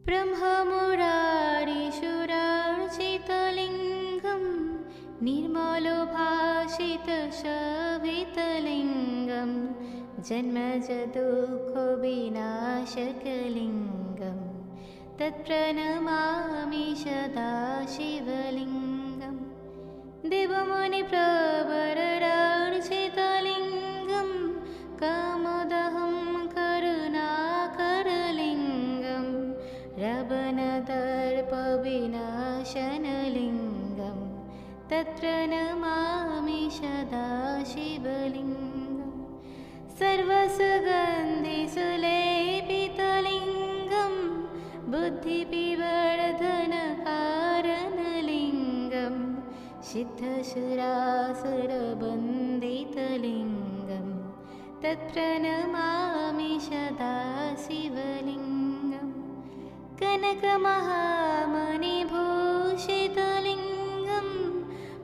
ब्रह्ममुरारिसुरार्चितलिङ्गं निर्मलोभाषितशोभितलिङ्गं जन्मजदुःखविनाशकलिङ्गं तत्प्रणमामि सदा शिवलिङ्गं देवमुनिप्रवरार्चितलिङ्गं कामदहं करुणाकरलिङ्गं रावणदर्पविनाशनलिङ्गं तत्प्रणमामि सदा शिवलिङ्गं सर्वसुगन्धिसुलेपितलिङ्गं बुद्धिविवर्धनकारणलिङ्गं सिद्धसुरासुरवन्दितलिङ्गं तत्प्रणमामि सदा शिवलिङ्गं कनकमहामणिभूषितलिङ्गं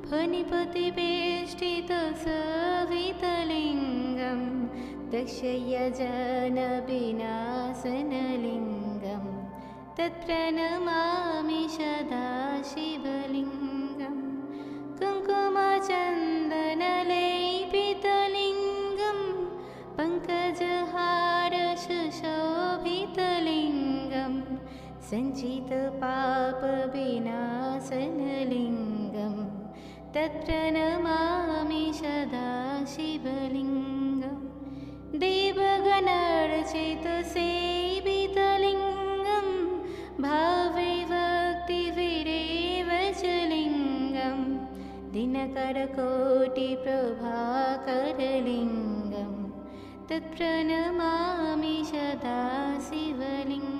फणिपतिवेष्टितशोभितलिङ्गं दक्षयजनविनाशनलिङ्गं तत्प्रणमामि सदा शिवलिङ्गं कुङ्कुमचन्दनलेपितलिङ्गं पङ्कजहारसुशोभितलिङ्गं सञ्चितपापविनाशनलिङ्गं तत्प्रणमामि सदा शिवलिङ्गं देवगणार्चितसेवितलिङ्गं भावविभक्तिविरेवचलिङ्गं दिनकरकोटिप्रभाकरलिङ्गं तत्प्रणमामि सदा शिवलिङ्गम्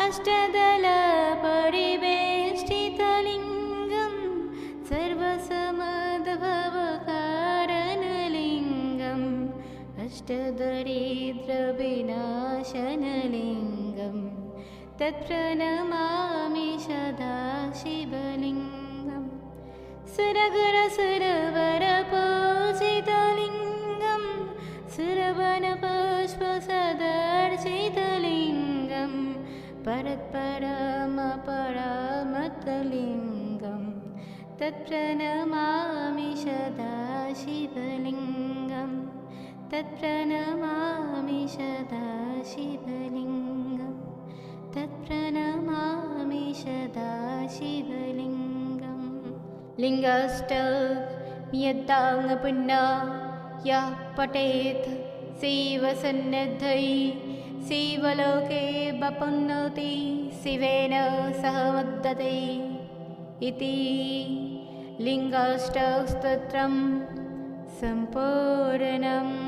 अष्टदलपरिवेष्टितलिङ्गं सर्वसमद्भवकारणलिङ्गं अष्टदरिद्रविनाशनलिङ्गं तत्प्रणमामि सदा शिवलिङ्गं सुरगुरसुरवरपूजितलिङ्गं सुरवनपुष्पसदर्शितलिङ्गं परत्परमपरामतलिङ्गं तत्प्रणमामि सदा शिवलिङ्गं तत्प्रणमामि सदा शिवलिङ्गं तत्प्रणमामि सदा शिवलिङ्गं लिङ्गष्टम्यद्दाङ्गपुण्या यः पठेत् शिवसन्निधौ शिवलोके वपुनोति शिवेन सह मुद्यते इति लिङ्गाष्टकस्तोत्रं सम्पूर्णम्।